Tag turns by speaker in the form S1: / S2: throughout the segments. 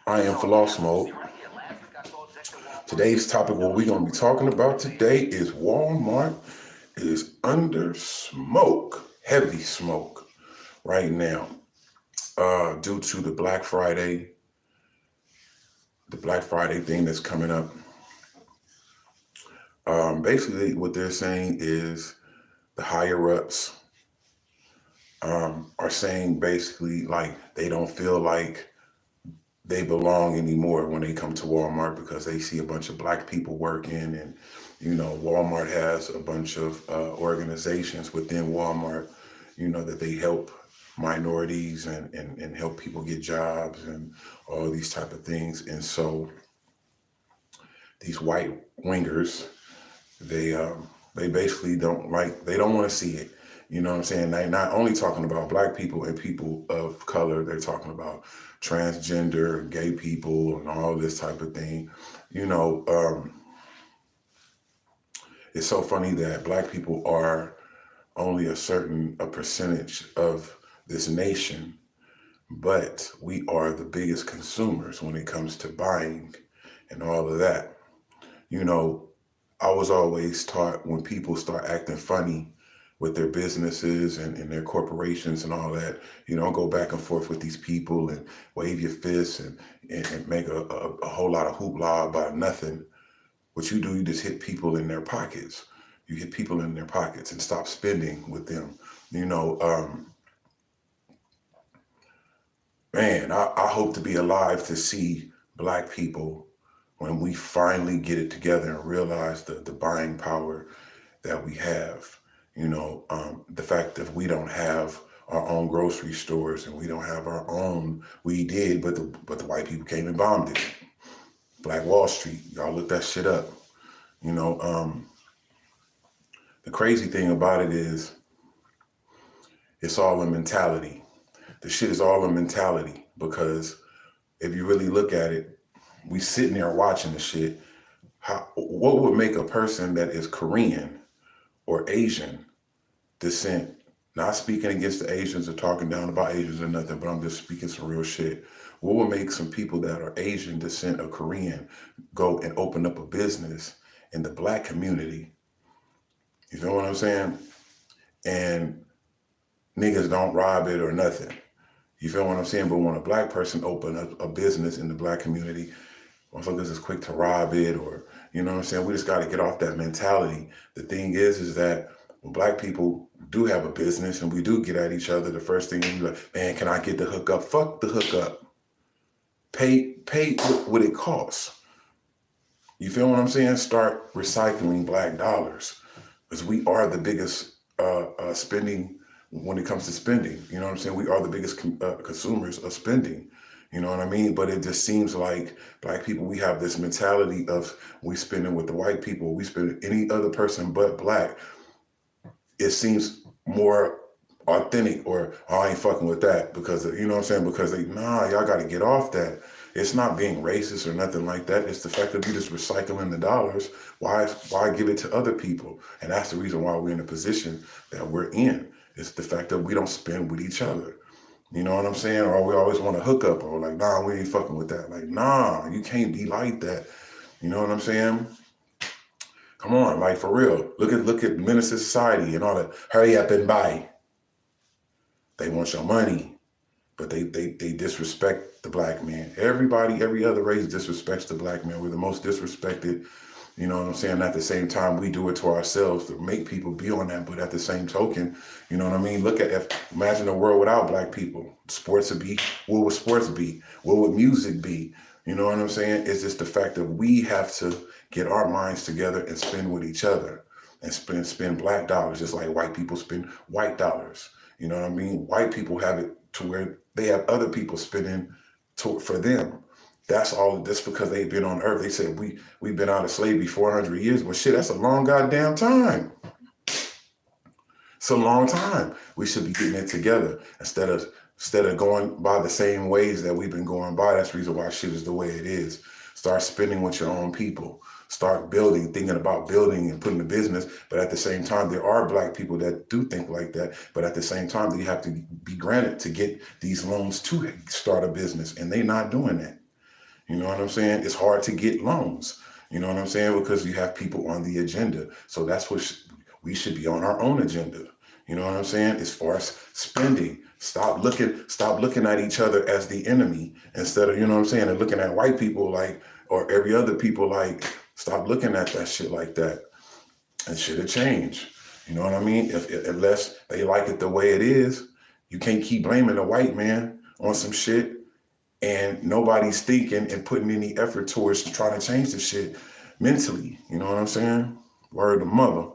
S1: I am PHALOS mode. Today's topic, what we're going to be talking about today is Walmart is under smoke, heavy smoke right now, due to the Black Friday thing that's coming up. Basically, what they're saying is the higher ups are saying basically like they don't feel like they belong anymore when they come to Walmart because they see a bunch of black people working, and Walmart has a bunch of organizations within Walmart that they help minorities and help people get jobs and all these type of things. And so these white wingers, they basically don't want to see it. You know what I'm saying? They're not only talking about black people and people of color, they're talking about transgender, gay people, and all this type of thing. It's so funny that black people are only a percentage of this nation, but we are the biggest consumers when it comes to buying and all of that. I was always taught when people start acting funny with their businesses and their corporations and all that, you don't go back and forth with these people and wave your fists and make a whole lot of hoopla about nothing. What you do, you just hit people in their pockets. You hit people in their pockets and stop spending with them. Man, I hope to be alive to see black people when we finally get it together and realize the buying power that we have. The fact that we don't have our own grocery stores and we don't have our own, we did, but the white people came and bombed it. Black Wall Street, y'all look that shit up. The crazy thing about it is it's all a mentality. The shit is all a mentality, because if you really look at it, we sitting there watching the shit. What would make a person that is Korean or Asian descent, not speaking against the Asians or talking down about Asians or nothing, but I'm just speaking some real shit. What would make some people that are Asian descent or Korean go and open up a business in the black community? You feel what I'm saying? And niggas don't rob it or nothing. You feel what I'm saying? But when a black person open up a business in the black community, motherfuckers is quick to rob it, or, you know what I'm saying? We just got to get off that mentality. The thing is that when black people do have a business and we do get at each other, the first thing is like, man, can I get the hookup? Fuck the hookup. Pay what it costs. You feel what I'm saying? Start recycling black dollars, because we are the biggest spending when it comes to spending. You know what I'm saying? We are the biggest consumers of spending. You know what I mean? But it just seems like black people, we have this mentality of we spending with the white people, we spend any other person but black. It seems more authentic, or I ain't fucking with that, because you know what I'm saying? Because y'all got to get off that. It's not being racist or nothing like that. It's the fact that we just recycling the dollars. Why give it to other people? And that's the reason why we're in the position that we're in. It's the fact that we don't spend with each other. You know what I'm saying? Or we always want to hook up, or like, nah, we ain't fucking with that. Like, nah, you can't be like that. You know what I'm saying? Come on, like, for real. Look at Minister Society and all that. Hurry up and buy. They want your money, but they disrespect the black man. Everybody, every other race disrespects the black man. We're the most disrespected. You know what I'm saying? At the same time, we do it to ourselves to make people be on that. But at the same token, you know what I mean? Imagine a world without black people. Sports would be, what would sports be? What would music be? You know what I'm saying? It's just the fact that we have to get our minds together and spend with each other and spend black dollars, just like white people spend white dollars. You know what I mean? White people have it to where they have other people spending for them. That's all just because they've been on earth. They said we've been out of slavery 400 years. Well, shit, that's a long goddamn time. It's a long time. We should be getting it together instead of going by the same ways that we've been going by. That's the reason why shit is the way it is. Start spending with your own people. Start building, thinking about building and putting the business. But at the same time, there are Black people that do think like that. But at the same time, you have to be granted to get these loans to start a business. And they're not doing that. You know what I'm saying? It's hard to get loans. You know what I'm saying? Because you have people on the agenda. So that's what we should be on our own agenda. You know what I'm saying? As far as spending, stop looking at each other as the enemy instead of, you know what I'm saying, and looking at white people like, or every other people like, stop looking at that shit like that. And shit will change. You know what I mean? Unless they like it the way it is, you can't keep blaming the white man on some shit and nobody's thinking and putting any effort towards trying to change the shit mentally. You know what I'm saying? Word to mother.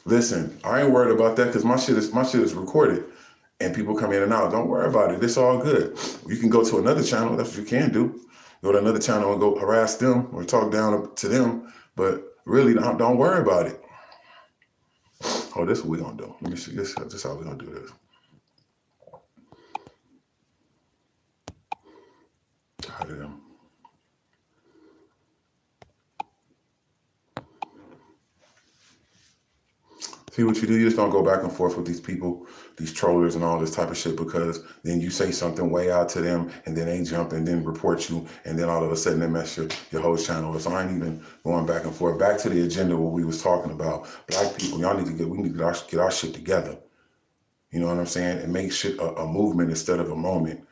S1: Listen, I ain't worried about that because my shit is recorded and people come in and out. Don't worry about it. It's all good. You can go to another channel. That's what you can do. Go to another channel and go harass them or talk down to them. But really, don't worry about it. Oh, this is what we're going to do. Let me see. This is how we're going to do this. Tired of them. See what you do? You just don't go back and forth with these people, these trollers and all this type of shit, because then you say something way out to them and then they jump and then report you and then all of a sudden they mess your whole channel. So I ain't even going back and forth. Back to the agenda what we was talking about. Black people, y'all need to get our shit together. You know what I'm saying? And make shit a movement instead of a moment.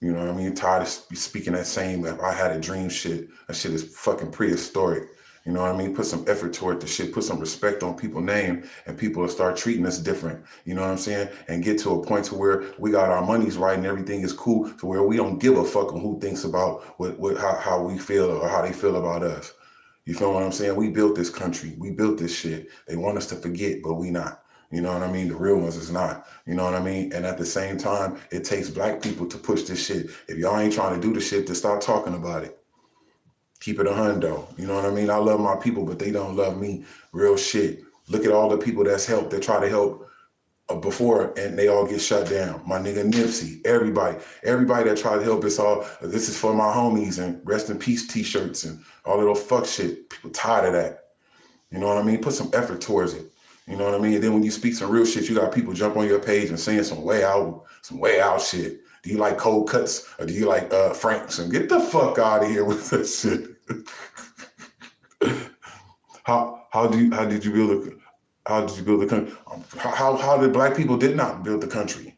S1: You know what I mean? Tired of speaking that same, I had a dream shit. That shit is fucking prehistoric. You know what I mean? Put some effort toward the shit, put some respect on people's name, and people will start treating us different. You know what I'm saying? And get to a point to where we got our monies right and everything is cool, to where we don't give a fuck on who thinks about how we feel or how they feel about us. You feel what I'm saying? We built this country. We built this shit. They want us to forget, but we not. You know what I mean? The real ones is not. You know what I mean? And at the same time, it takes Black people to push this shit. If y'all ain't trying to do the shit, to stop talking about it. Keep it a hundo. You know what I mean? I love my people, but they don't love me. Real shit. Look at all the people that's helped, that try to help before, and they all get shut down. My nigga Nipsey, everybody that tried to help us all. This is for my homies and rest in peace t-shirts and all that old fuck shit. People tired of that. You know what I mean? Put some effort towards it. You know what I mean? And then when you speak some real shit, you got people jump on your page and saying some way out shit. Do you like cold cuts or do you like Franks? And get the fuck out of here with that shit. How did you build the country? How did Black people did not build the country?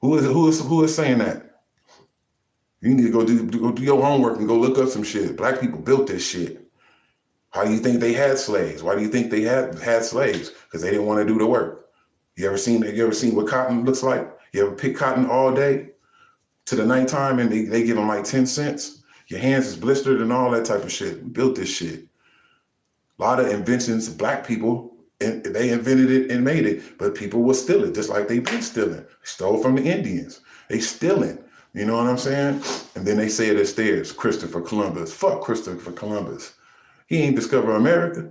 S1: Who is saying that? You need to go do your homework and go look up some shit. Black people built this shit. How do you think they had slaves? Why do you think they had slaves? Because they didn't want to do the work. You ever seen what cotton looks like? You ever pick cotton all day to the nighttime and they give them like 10 cents? Your hands is blistered and all that type of shit. We built this shit. A lot of inventions, Black people, and they invented it and made it, but people will steal it, just like they've been stealing. They stole from the Indians. They stealing. You know what I'm saying? And then they say it as theirs, Christopher Columbus. Fuck Christopher Columbus. He ain't discovered America.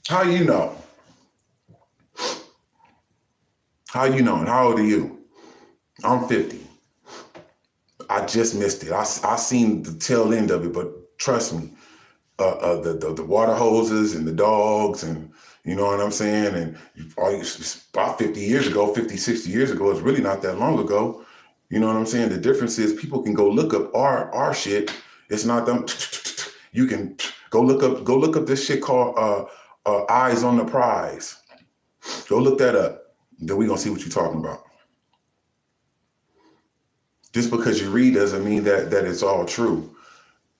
S1: How you know? How you know? And how old are you? I'm 50. I just missed it. I seen the tail end of it, but trust me, the water hoses and the dogs and you know what I'm saying? And about 50 years ago, 50, 60 years ago, it's really not that long ago. You know what I'm saying? The difference is people can go look up our shit. It's not them. You can go look up this shit called Eyes on the Prize. Go look that up. Then we gonna see what you're talking about. Just because you read doesn't mean that it's all true.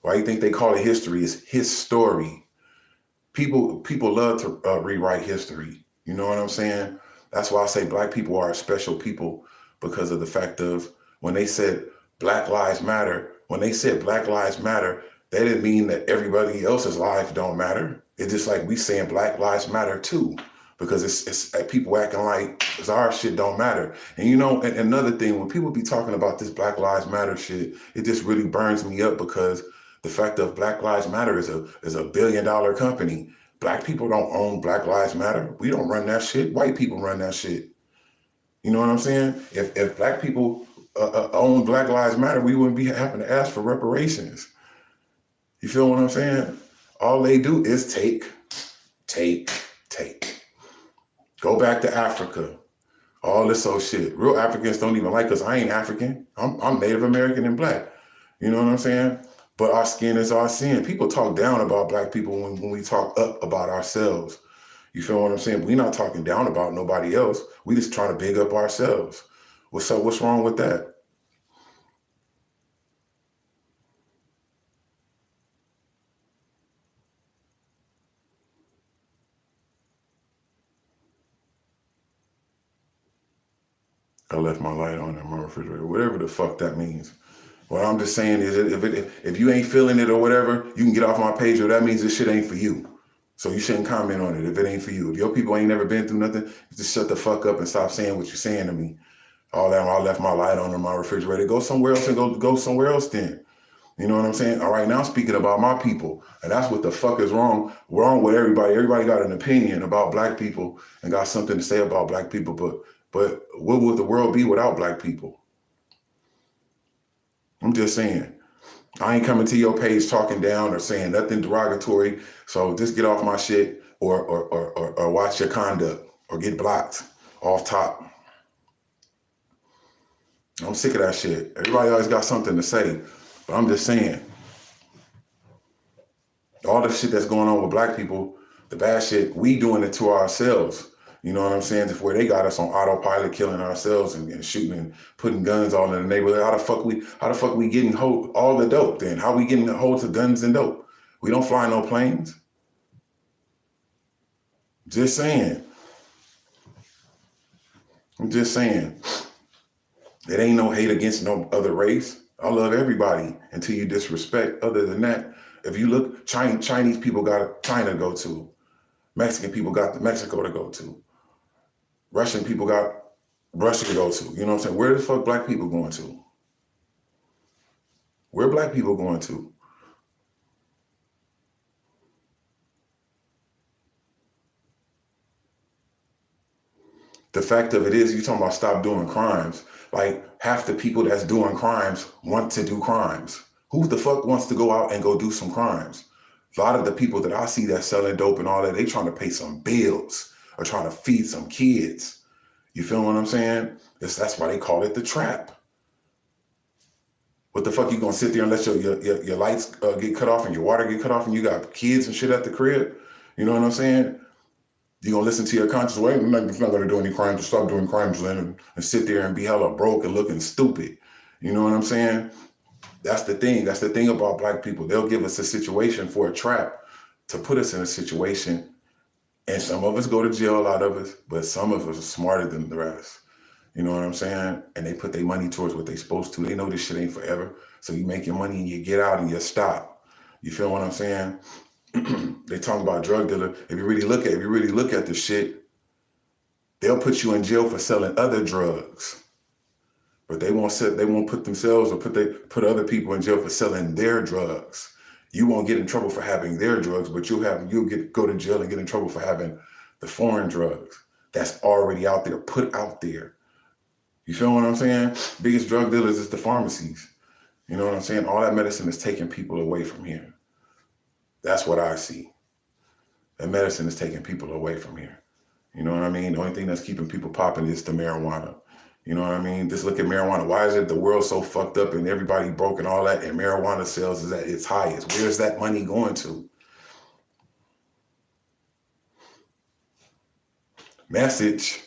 S1: Why you think they call it history? It's his story. People love to rewrite history. You know what I'm saying? That's why I say Black people are a special people, because of the fact of when they said Black Lives Matter, they didn't mean that everybody else's life don't matter. It's just like we saying Black Lives Matter too, because it's people acting like our shit don't matter. And you know, and another thing, when people be talking about this Black Lives Matter shit, it just really burns me up, because the fact of Black Lives Matter is a $1 billion company. Black people don't own Black Lives Matter. We don't run that shit. White people run that shit. You know what I'm saying? If Black people own Black Lives Matter, we wouldn't be having to ask for reparations. You feel what I'm saying? All they do is take. Go back to Africa. All this old shit. Real Africans don't even like us. I ain't African. I'm Native American and Black. You know what I'm saying? But our skin is our sin. People talk down about Black people when we talk up about ourselves. You feel what I'm saying? We're not talking down about nobody else. We just try to big up ourselves. What's up? What's wrong with that? I left my light on in my refrigerator, whatever the fuck that means. What I'm just saying is if you ain't feeling it or whatever, you can get off my page, or that means this shit ain't for you. So you shouldn't comment on it if it ain't for you. If your people ain't never been through nothing, just shut the fuck up and stop saying what you're saying to me. All that, I left my light on in my refrigerator. Go somewhere else and go somewhere else then. You know what I'm saying? All right, now I'm speaking about my people. And that's what the fuck is wrong with everybody. Everybody got an opinion about Black people and got something to say about Black people. But what would the world be without Black people? I'm just saying. I ain't coming to your page talking down or saying nothing derogatory. So just get off my shit or watch your conduct or get blocked off top. I'm sick of that shit. Everybody always got something to say. But I'm just saying, all the shit that's going on with Black people, the bad shit, we doing it to ourselves. You know what I'm saying? Where they got us on autopilot, killing ourselves and shooting and putting guns all in the neighborhood. How the fuck we getting hold all the dope then? How we getting hold of guns and dope? We don't fly no planes. Just saying. I'm just saying. It ain't no hate against no other race. I love everybody until you disrespect. Other than that, if you look, Chinese people got China to go to. Mexican people got Mexico to go to. Russian people got Russia to go to. You know what I'm saying? Where the fuck Black people going to? Where Black people going to? The fact of it is, you talking about stop doing crimes. Like half the people that's doing crimes want to do crimes. Who the fuck wants to go out and go do some crimes? A lot of the people that I see that selling dope and all that, they trying to pay some bills or trying to feed some kids. You feel what I'm saying? That's why they call it the trap. What the fuck you gonna sit there and let your lights get cut off and your water get cut off and you got kids and shit at the crib? You know what I'm saying? You gonna listen to your conscience? Well, I'm not gonna do any crimes. Just stop doing crimes and sit there and be hella broke and looking stupid. You know what I'm saying? That's the thing. That's the thing about Black people. They'll give us a situation for a trap to put us in a situation, and some of us go to jail, a lot of us, but some of us are smarter than the rest. You know what I'm saying? And they put their money towards what they supposed to. They know this shit ain't forever. So you make your money and you get out and you stop. You feel what I'm saying? They talk about drug dealer. If you really look at the shit, they'll put you in jail for selling other drugs. But they won't put themselves or put other people in jail for selling their drugs. You won't get in trouble for having their drugs, but you'll go to jail and get in trouble for having the foreign drugs that's already out there, put out there. You feel what I'm saying? Biggest drug dealers is the pharmacies. You know what I'm saying? All that medicine is taking people away from here. That's what I see. That medicine is taking people away from here. You know what I mean? The only thing that's keeping people popping is the marijuana. You know what I mean? Just look at marijuana. Why is it the world so fucked up and everybody broke and all that, and marijuana sales is at its highest? Where's that money going to? Message.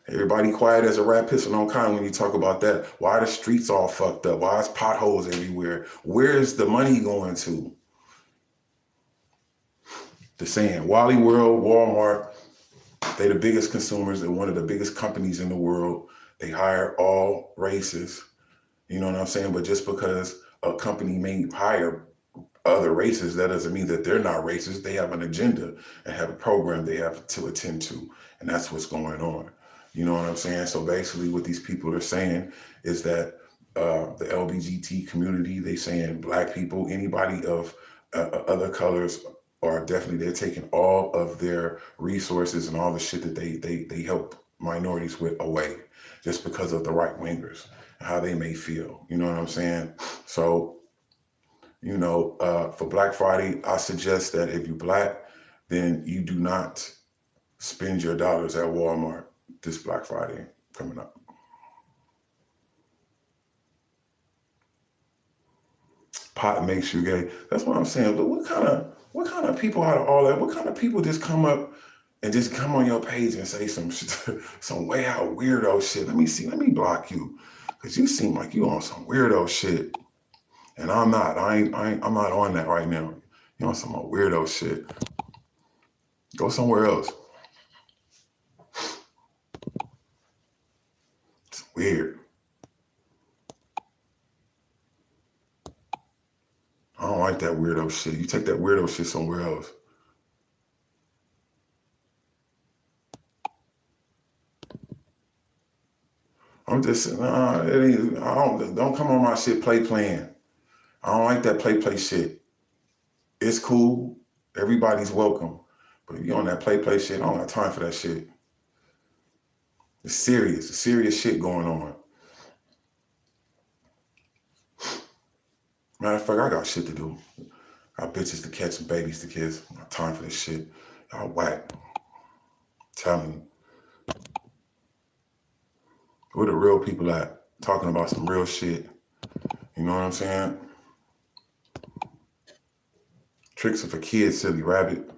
S1: Everybody quiet as a rat pissing on cotton when you talk about that. Why are the streets all fucked up? Why is potholes everywhere? Where's the money going to? The saying, Wally World, Walmart, they the biggest consumers. They're one of the biggest companies in the world. They hire all races. You know what I'm saying? But just because a company may hire other races, that doesn't mean that they're not racist. They have an agenda and have a program they have to attend to. And that's what's going on. You know what I'm saying? So basically what these people are saying is that the LGBT community, they saying Black people, anybody of other colors are definitely, they're taking all of their resources and all the shit that they help minorities with away just because of the right wingers and how they may feel. You know what I'm saying? So, you know, for Black Friday, I suggest that if you're Black, then you do not spend your dollars at Walmart this Black Friday coming up. Pot makes you gay. That's what I'm saying. But what kind of people out of all that? What kind of people just come up and just come on your page and say some some way out weirdo shit? Let me see. Let me block you, cause you seem like you on some weirdo shit, and I'm not. I'm not on that right now. You on some weirdo shit. Go somewhere else. It's weird. I don't like that weirdo shit. You take that weirdo shit somewhere else. I'm just nah, it ain't, don't come on my shit playing. I don't like that play shit. It's cool. Everybody's welcome. But if you on that play shit, I don't have time for that shit. It's serious. It's serious shit going on. Matter of fact, I got shit to do. I got bitches to catch and babies to kiss. I don't have time for this shit. Y'all whack. I'm telling you. Where the real people at? Talking about some real shit. You know what I'm saying? Tricks are for kids, silly rabbit.